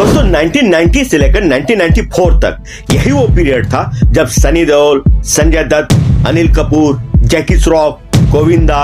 दोस्तों 1990 से लेकर 1994 तक यही वो पीरियड था जब सनी देओल, संजय दत्त, अनिल कपूर, जैकी श्रॉफ, गोविंदा,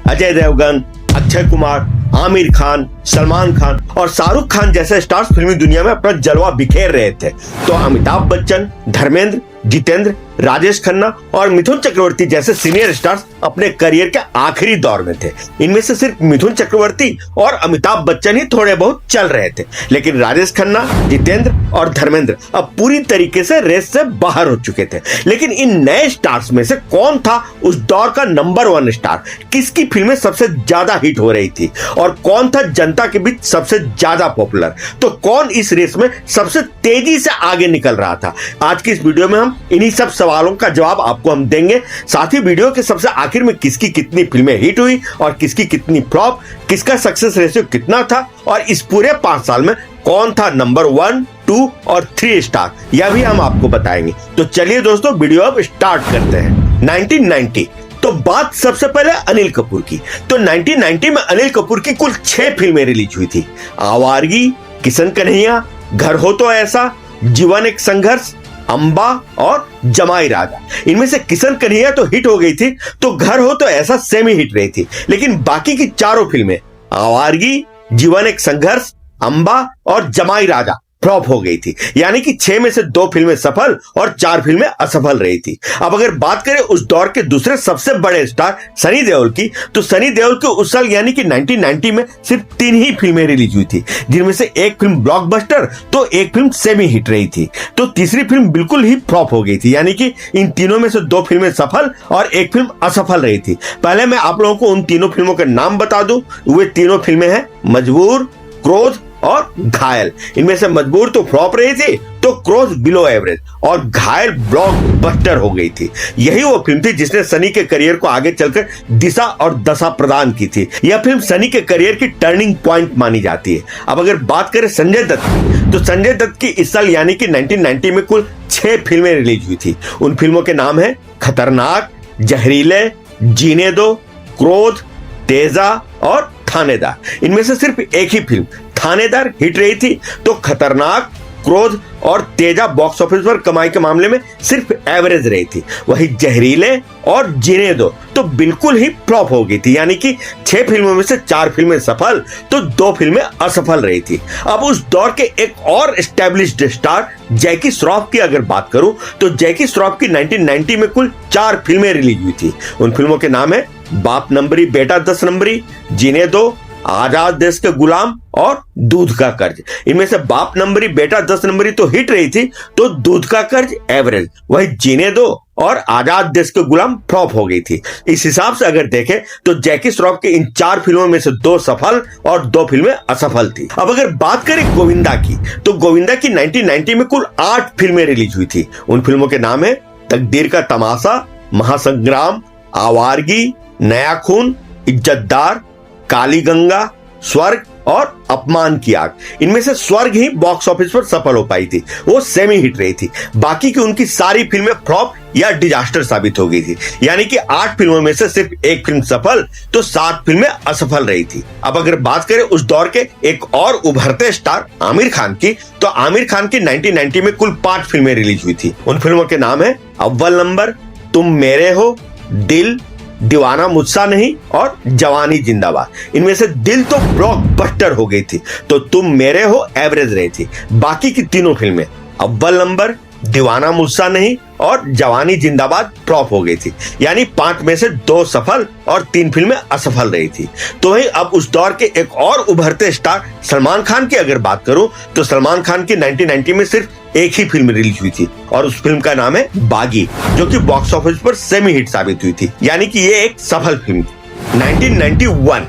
अजय देवगन, अक्षय कुमार, आमिर खान, सलमान खान और शाहरुख खान जैसे स्टार्स फिल्मी दुनिया में अपना जलवा बिखेर रहे थे। तो अमिताभ बच्चन, धर्मेंद्र, जितेंद्र, राजेश खन्ना और मिथुन चक्रवर्ती जैसे सीनियर स्टार्स अपने करियर के आखिरी दौर में थे। इनमें से सिर्फ मिथुन चक्रवर्ती और अमिताभ बच्चन ही थोड़े बहुत चल रहे थे, लेकिन राजेश खन्ना, जितेंद्र और धर्मेंद्र अब पूरी तरीके से रेस से बाहर हो चुके थे। लेकिन इन नए स्टार्स में से कौन था उस दौर का नंबर 1 स्टार, किसकी फिल्में सबसे ज्यादा हिट हो रही थी और कौन था जनता के बीच सबसे ज्यादा पॉपुलर, तो कौन इस रेस में सबसे तेजी से आगे निकल रहा था। आज की इस वीडियो में हम इन्हीं सब सवालों का जवाब आपको हम देंगे। साथ ही वीडियो के सबसे आखिर में किसकी कितनी फिल्में हिट हुई और किसकी कितनी फ्लॉप, किसका सक्सेस रेशियो कितना था और इस पूरे 5 साल में कौन था नंबर 1, 2 और 3 स्टार, यह भी हम आपको बताएंगे। तो चलिए दोस्तों वीडियो अब स्टार्ट करते हैं। 1990 तो बात सबसे पहले अनिल कपूर की। तो 1990 में अनिल कपूर की कुल 6 फिल्में रिलीज हुई थी। आवारगी, किशन कन्हैया, घर हो तो ऐसा, जीवन एक संघर्ष, अंबा और जमाई राजा। इनमें से किशन कन्हैया तो हिट हो गई थी, तो घर हो तो ऐसा सेमी हिट रही थी। लेकिन बाकी की चारों फिल्में आवारगी, जीवन एक संघर्ष, अंबा और जमाई राजा फ्लॉप हो गई थी। यानी कि 6 में से 2 फिल्में सफल और 4 फिल्में असफल रही थी। अब अगर बात करें उस दौर के दूसरे सबसे बड़े स्टार सनी देओल की, तो सनी देओल के उस साल यानी कि 1990 में सिर्फ 3 ही फिल्में रिलीज हुई थी, जिनमें से एक फिल्म ब्लॉकबस्टर तो एक फिल्म सेमी हिट रही थी। तो तीसरी फिल्म बिल्कुल ही फ्लॉप हो गई थी। यानी कि इन तीनों में से 2 फिल्में सफल और एक फिल्म असफल रही थी। पहले मैं आप लोगों को उन तीनों फिल्मों के नाम बता दूं। वे तीनों फिल्में हैं मजबूर, क्रोध और घायल। इनमें से मजबूर तो फ्लॉप रही थी, तो क्रोध बिलो एवरेज और घायल ब्लॉकबस्टर हो गई थी। यही वो फिल्म थी जिसने सनी के करियर को आगे चलकर दिशा और दशा प्रदान की थी। यह फिल्म सनी के करियर की टर्निंग पॉइंट मानी जाती है। अब अगर बात करें संजय दत्त की, तो संजय दत्त की इस साल यानी कि 1990 में कुल 6 फिल्में रिलीज हुई थी। उन फिल्मों के नाम है खतरनाक, जहरीले, जीने दो, क्रोध, तेजा और थानेदार। इनमें से सिर्फ एक ही फिल्म थानेदार हिट रही थी, तो खतरनाक, क्रोध और तेजा बॉक्स ऑफिस पर कमाई के मामले में सिर्फ एवरेज रही थी। वही जहरीले और जीने दो तो बिल्कुल ही फ्लॉप हो गई थी। यानी कि 6 फिल्मों में से 4 फिल्में सफल तो 2 फिल्में असफल रही थी। अब उस दौर के एक और एस्टेब्लिश्ड स्टार जैकी श्रॉफ की अगर बात करूं, तो जैकी श्रॉफ की 1990 में कुल 4 फिल्में रिलीज हुई थी। उन फिल्मों के नाम है बाप नंबरी बेटा 10 नंबरी, जीने दो, आजाद देश के गुलाम और दूध का कर्ज। इनमें से बाप नंबरी बेटा 10 नंबरी तो हिट रही थी, तो दूध का कर्ज एवरेज, वही जीने दो और आजाद देश के गुलाम फ्लॉप हो गई थी। इस हिसाब से अगर देखें तो जैकी श्रॉफ की इन 4 फिल्मों में से 2 सफल और 2 फिल्में असफल थी। अब अगर बात करें गोविंदा की, तो गोविंदा की 1990 में कुल 8 फिल्में रिलीज हुई थी। उन फिल्मों के नाम है तकदीर का तमाशा, महासंग्राम, आवारगी, नया खून, इज्जतदार, काली गंगा, स्वर्ग और अपमान की आग। इनमें से स्वर्ग ही बॉक्स ऑफिस पर सफल हो पाई थी, वो सेमी हिट रही थी। बाकी की उनकी सारी फिल्में फ्लॉप या डिजास्टर साबित हो गई थी। यानी कि 8 फिल्मों में से सिर्फ एक फिल्म सफल तो 7 फिल्में असफल रही थी। अब अगर बात करें उस दौर के एक और उभरते स्टार आमिर खान की, तो आमिर खान की 1990 में कुल 5 फिल्में रिलीज हुई थी। उन फिल्मों के नाम है अव्वल नंबर, तुम मेरे हो, दिल, दीवाना मुझसा नहीं और जवानी जिंदाबाद। इनमें से दिल तो ब्लॉकबस्टर हो गई थी, तो तुम मेरे हो एवरेज रही थी। बाकी की तीनों फिल्में अव्वल नंबर, दीवाना मुझसा नहीं और जवानी जिंदाबाद फ्लॉप हो गई थी। यानी 5 में से 2 सफल और 3 फिल्में असफल रही थी। तो वही अब उस दौर के एक और उभरते स्टार सलमान खान की अगर बात करूं, तो सलमान खान की 1990 में सिर्फ एक ही फिल्म रिलीज हुई थी और उस फिल्म का नाम है बागी, जो कि बॉक्स ऑफिस पर सेमी हिट साबित हुई थी। यानी कि ये एक सफल फिल्म थी। 1991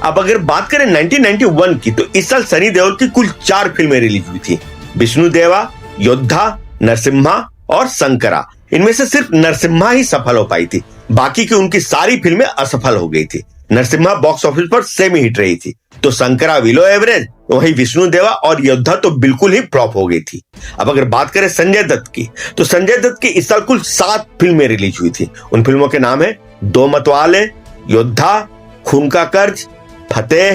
अब अगर बात करें 1991 की, तो इस साल सनी देओल की कुल 4 फिल्में रिलीज हुई थी। विष्णुदेवा, योद्धा, नरसिम्हा और शंकरा। इनमें से सिर्फ नरसिम्हा ही सफल हो पाई थी, बाकी की उनकी सारी फिल्में असफल हो गई थी। नरसिम्हा बॉक्स ऑफिस पर सेमी हिट रही थी, तो शंकरा बिलो एवरेज, वही विष्णुदेवा और योद्धा तो बिल्कुल ही फ्लॉप हो गई थी। अब अगर बात करें संजय दत्त की, तो संजय दत्त की इस साल कुल 7 फिल्में रिलीज हुई थी। उन फिल्मों के नाम है दो मतवाले, योद्धा, खून का कर्ज, फतेह,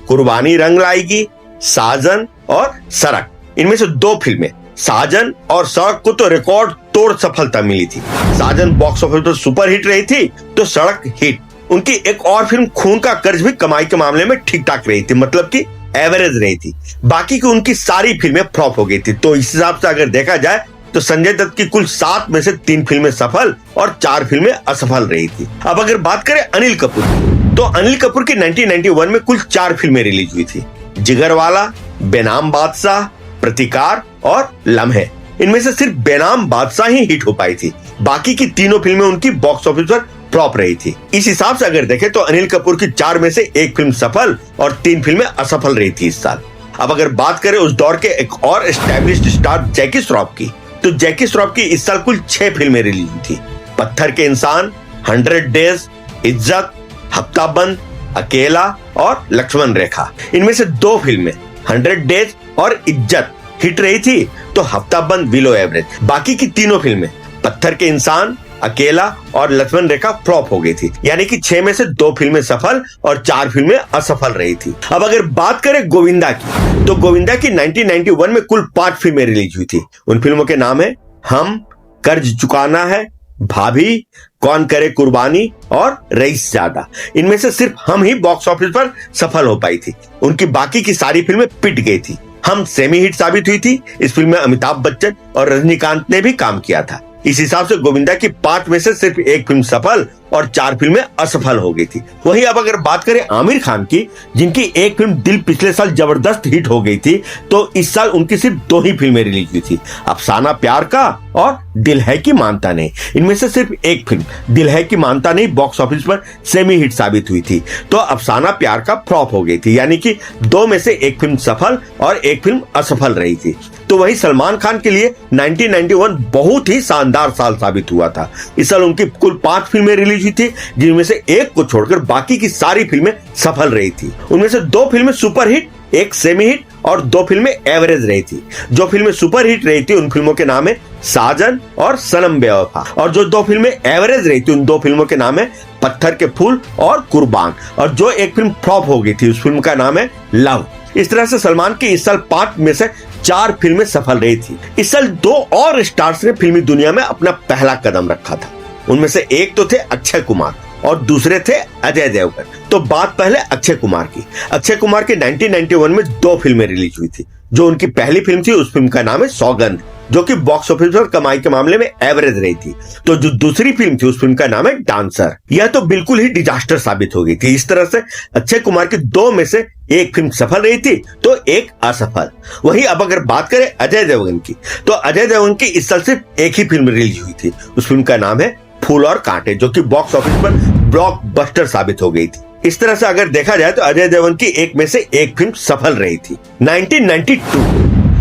कुर्बानी रंग लाएगी, साजन और सड़क। इनमें से 2 फिल्में साजन और सड़क को तो रिकॉर्ड तोड़ सफलता मिली थी। साजन बॉक्स ऑफिस पर सुपर हिट रही थी तो सड़क हिट। उनकी एक और फिल्म खून का कर्ज भी कमाई के मामले में ठीक ठाक रही थी, मतलब कि एवरेज रही थी। बाकी की उनकी सारी फिल्में फ्लॉप हो गई थी। तो इस हिसाब से अगर देखा जाए तो संजय दत्त की कुल 7 में से 3 फिल्में सफल और 4 फिल्में असफल रही थी। अब अगर बात करें अनिल कपूर की, तो अनिल कपूर की 1991 में कुल 4 फिल्में रिलीज हुई थी। जिगरवाला, बेनाम बादशाह, प्रतिकार और लम्हे। इनमें से सिर्फ बेनाम बादशाह ही हिट हो पाई थी। बाकी की तीनों फिल्में उनकी बॉक्स ऑफिस पर फ्लॉप रही थी। इस हिसाब से अगर देखें तो अनिल कपूर की 4 में से 1 फिल्म सफल और 3 फिल्में असफल रही थी इस साल। अब अगर बात करें उस दौर के एक और एस्टैब्लिश्ड स्टार जैकी श्रॉफ की, तो जैकी श्रॉफ की इस साल कुल 6 फिल्में रिलीज हुई थी। पत्थर के इंसान, 100 डेज, इज्जत, हफ्ताबंद, अकेला और लक्ष्मण रेखा। इनमें से 2 फिल्में 100 डेज और इज्जत हिट रही थी तो हफ्ताबंद बिलो एवरेज। बाकी की तीनों फिल्में पत्थर के इंसान, अकेला और लक्ष्मण रेखा फ्लॉप हो गई थी। यानी कि 6 में से 2 फिल्में सफल और 4 फिल्में असफल रही थी। अब अगर बात करें गोविंदा की, तो गोविंदा की 1991 में कुल 5 फिल्में रिलीज हुई थी। उन फिल्मों के नाम है हम, कर्ज चुकाना है, भाभी, कौन करे कुर्बानी और रईस ज्यादा। इनमें से सिर्फ हम ही बॉक्स ऑफिस पर सफल हो पाई थी। उनकी बाकी की सारी फिल्में पिट गई थी। हम सेमी हिट साबित हुई थी। इस फिल्म में अमिताभ बच्चन और रजनीकांत ने भी काम किया था। इस हिसाब से गोविंदा की 5 में से सिर्फ 1 फिल्म सफल और 4 फिल्में असफल हो गई थी। वहीं अब अगर बात करें आमिर खान की, जिनकी एक फिल्म दिल पिछले साल जबरदस्त हिट हो गई थी, तो इस साल उनकी सिर्फ 2 ही फिल्में रिलीज हुई थी, अफसाना प्यार का और दिल है कि मानता नहीं। इनमें से सिर्फ 1 फिल्म दिल है कि मानता नहीं बॉक्स ऑफिस पर सेमी हिट साबित हुई थी, तो अफसाना प्यार का फ्लॉप हो गई थी। यानी कि 2 में से 1 फिल्म सफल और 1 फिल्म असफल रही थी। तो वही सलमान खान के लिए 1991 बहुत ही शानदार साल साबित हुआ था। इस साल उनकी कुल 5 फिल्में रिलीज हुई थी, जिनमें से 1 को छोड़कर बाकी की सारी फिल्में सफल रही थी। उनमें से 2 फिल्में सुपर हिट, 1 सेमी हिट और 2 फिल्में एवरेज रही थी। जो फिल्में सुपर हिट रही थी उन फिल्मों के नाम है साजन और सनम बेवफा, और जो 2 फिल्में एवरेज रही थी उन 2 फिल्मों के नाम है पत्थर के फूल और कुर्बान, और जो 1 फिल्म फ्लॉप हो गई थी उस फिल्म का नाम है लव। इस तरह से सलमान की इस साल 5 में से 4 फिल्में सफल रही थी। इस साल 2 और स्टार्स ने फिल्मी दुनिया में अपना पहला कदम रखा था। उनमें से एक तो थे अक्षय कुमार और दूसरे थे अजय देवगन। तो बात पहले अक्षय कुमार की। अक्षय कुमार के 1991 में 2 फिल्में रिलीज हुई थी। जो उनकी पहली फिल्म थी उस फिल्म का नाम है सौगंध, जो कि बॉक्स ऑफिस पर कमाई के मामले में एवरेज रही थी। तो जो दूसरी फिल्म थी उस फिल्म का नाम है डांसर। यह तो बिल्कुल ही डिजास्टर साबित हो गई थी। इस तरह से अक्षय कुमार की 2 में से 1 फिल्म सफल रही थी तो 1 असफल। वहीं अब अगर बात करें अजय देवगन की, तो अजय देवगन की इस साल सिर्फ 1 ही फिल्म रिलीज हुई थी। उस फिल्म का नाम है फूल और कांटे, जो कि बॉक्स ऑफिस पर ब्लॉकबस्टर साबित हो गई थी। इस तरह से अगर देखा जाए तो अजय देवगन की 1 में से 1 फिल्म सफल रही थी। 1992।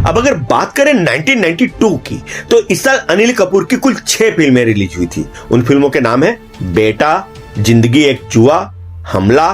अब अगर बात करें 1992 की, तो इस साल अनिल कपूर की कुल 6 फिल्में रिलीज हुई थी। उन फिल्मों के नाम है बेटा, जिंदगी एक जुआ, हमला,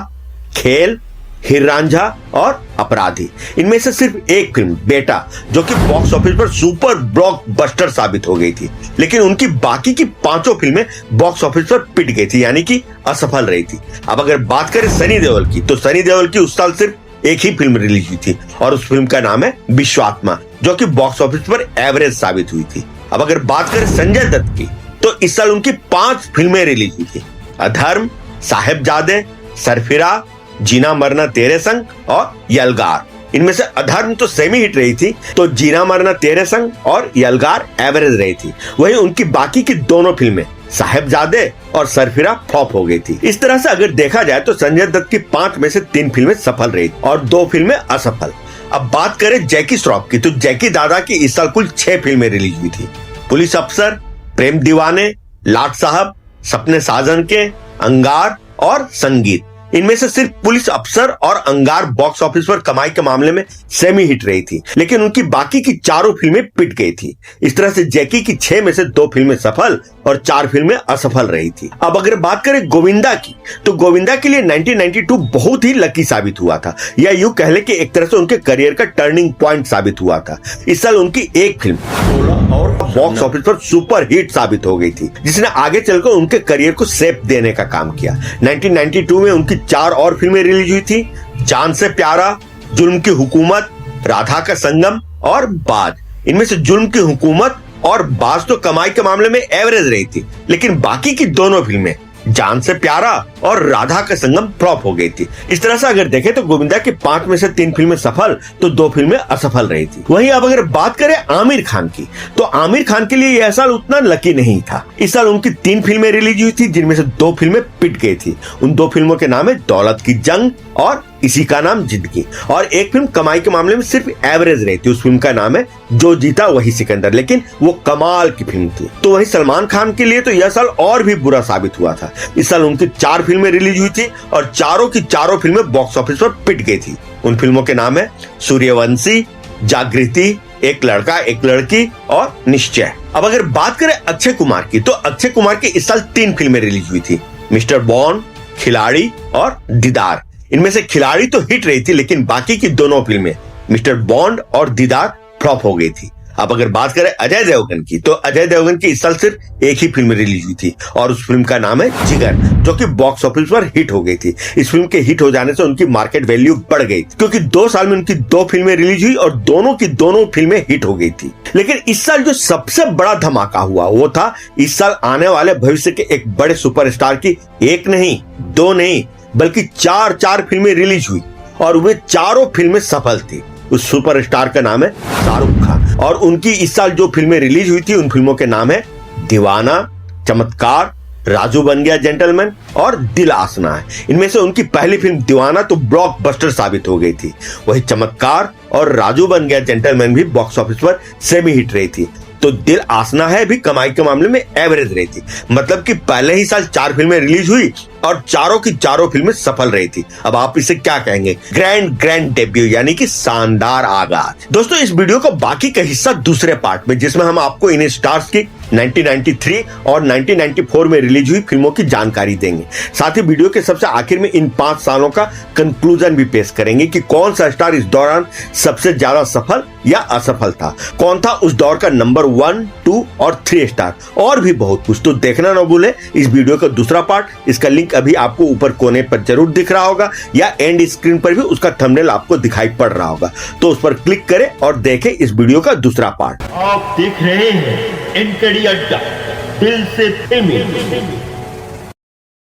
खेल, हीर रांझा और अपराधी। इनमें से सिर्फ 1 फिल्म बेटा, जो कि बॉक्स ऑफिस पर सुपर ब्लॉकबस्टर साबित हो गई थी, लेकिन उनकी बाकी की 5 फिल्में बॉक्स ऑफिस पर पिट गई थी, यानी कि असफल रही थी। अब अगर बात करें सनी देओल की, तो सनी देओल की उस साल सिर्फ 1 ही फिल्म रिलीज हुई थी और उस फिल्म का नाम है विश्वात्मा, जो कि बॉक्स ऑफिस पर एवरेज साबित हुई थी। अब अगर बात करें संजय दत्त की, तो इस साल उनकी 5 फिल्में रिलीज हुई थी। अधर्म, साहेबजादे, सरफिरा, जीना मरना तेरे संग और यलगार। इनमें से अधर्म तो सेमी हिट रही थी, तो जीना मरना तेरे संग और यलगार एवरेज रही थी। वहीं उनकी बाकी की दोनों फिल्में साहेबजादे और सरफिरा फ्लॉप हो गई थी। इस तरह से अगर देखा जाए तो संजय दत्त की 5 में से 3 फिल्में सफल रही और 2 फिल्में असफल। अब बात करें जैकी श्रॉफ की, तो जैकी दादा की इस साल कुल 6 फिल्में रिलीज हुई थी। पुलिस अफसर, प्रेम दीवाने, लाट साहब, सपने साजन के, अंगार और संगीत। इनमें से सिर्फ पुलिस अफसर और अंगार बॉक्स ऑफिस पर कमाई के मामले में सेमी हिट रही थी, लेकिन उनकी बाकी की 4 फिल्में पिट गई थी। इस तरह से जैकी की 6 में से 2 फिल्में सफल और 4 फिल्में असफल रही थी। अब अगर बात करें गोविंदा की, तो गोविंदा के लिए 1992 बहुत ही लकी साबित हुआ था, या यूं कह ले कि एक तरह से उनके करियर का टर्निंग पॉइंट साबित हुआ था। इस साल उनकी 1 फिल्म और बॉक्स ऑफिस पर सुपर हिट साबित हो गई थी, जिसने आगे चलकर उनके करियर को शेप देने का काम किया। 1992 में उनकी 4 और फिल्में रिलीज हुई थी। जान से प्यारा, जुल्म की हुकूमत, राधा का संगम और बाज। इनमें से जुल्म की हुकूमत और बाज तो कमाई के मामले में एवरेज रही थी, लेकिन बाकी की दोनों फिल्में जान से प्यारा और राधा का संगम फ्लॉप हो गई थी। इस तरह से अगर देखें तो गोविंदा की 5 में से 3 फिल्में सफल तो 2 फिल्में असफल रही थी। वहीं अब अगर बात करें आमिर खान की, तो आमिर खान के लिए यह साल उतना लकी नहीं था। इस साल उनकी 3 फिल्में रिलीज हुई थी, जिनमें से 2 फिल्में पिट गई थी। उन 2 फिल्मों के नाम है दौलत की जंग और इसी का नाम जिंदगी, और एक फिल्म कमाई के मामले में सिर्फ एवरेज रही थी। उस फिल्म का नाम है जो जीता वही सिकंदर, लेकिन वो कमाल की फिल्म थी। तो वहीं सलमान खान के लिए तो यह साल और भी बुरा साबित हुआ था। इस साल उनकी 4 फिल्में रिलीज हुई थी और चारों की चारों फिल्में बॉक्स ऑफिस पर पिट गई थी। उन फिल्मों के नाम है सूर्यवंशी, जागृति, एक लड़का एक लड़की और निश्चय। अब अगर बात करें अक्षय कुमार की, तो अक्षय कुमार की इस साल 3 फिल्में रिलीज हुई थी, मिस्टर बॉन्ड, खिलाड़ी और दीदार। इनमें से खिलाड़ी तो हिट रही थी, लेकिन बाकी की दोनों फिल्में मिस्टर बॉन्ड और दीदार फ्लॉप हो गई थी। अब अगर बात करें अजय देवगन की, तो अजय देवगन की इस साल सिर्फ एक ही फिल्म रिलीज हुई थी और उस फिल्म का नाम है जिगर, जो कि बॉक्स ऑफिस पर हिट हो गई थी। इस फिल्म के हिट हो जाने से उनकी मार्केट वैल्यू बढ़ गई, क्योंकि 2 साल में उनकी 2 फिल्में रिलीज हुई और दोनों की दोनों फिल्में हिट हो गई थी। लेकिन इस साल जो सबसे बड़ा धमाका हुआ वो था इस साल आने वाले भविष्य के एक बड़े सुपरस्टार की 1 नहीं 2 नहीं बल्कि 4 फिल्में रिलीज हुई और वे चारों फिल्में सफल थी। उस सुपरस्टार का नाम है शाहरुख खान, और उनकी इस साल जो फिल्में रिलीज हुई थी उन फिल्मों के नाम है दीवाना, चमत्कार, राजू बन गया जेंटलमैन और दिल आसना है। इनमें से उनकी पहली फिल्म दीवाना तो ब्लॉकबस्टर साबित हो गई थी, वही चमत्कार और राजू बन गया जेंटलमैन भी बॉक्स ऑफिस पर सेमी हिट रही थी। तो दिल आसना है भी कमाई के मामले में एवरेज रही थी। मतलब कि पहले ही साल 4 फिल्में रिलीज हुई और चारों की चारों फिल्में सफल रही थी। अब आप इसे क्या कहेंगे? ग्रैंड डेब्यू, यानी कि शानदार आगाज। दोस्तों, इस वीडियो का बाकी का हिस्सा दूसरे पार्ट में, जिसमें हम आपको इन स्टार्स की 1993 और 1994 में रिलीज हुई फिल्मों की जानकारी देंगे। साथ ही वीडियो के सबसे आखिर में इन 5 सालों का कंक्लूजन भी पेश करेंगे कि कौन सा स्टार इस दौरान सबसे ज्यादा सफल या असफल था, कौन था उस दौर का नंबर 1, 2 और 3 स्टार, और भी बहुत कुछ। तो देखना ना भूले इस वीडियो का दूसरा पार्ट। इसका लिंक अभी आपको ऊपर कोने पर जरूर दिख रहा होगा या एंड स्क्रीन पर भी उसका थंबनेल आपको दिखाई पड़ रहा होगा, तो उस पर क्लिक करें और देखें इस वीडियो का दूसरा पार्ट। आप देख रहे हैं एनकेडी अड्डा, दिल से प्रेमी।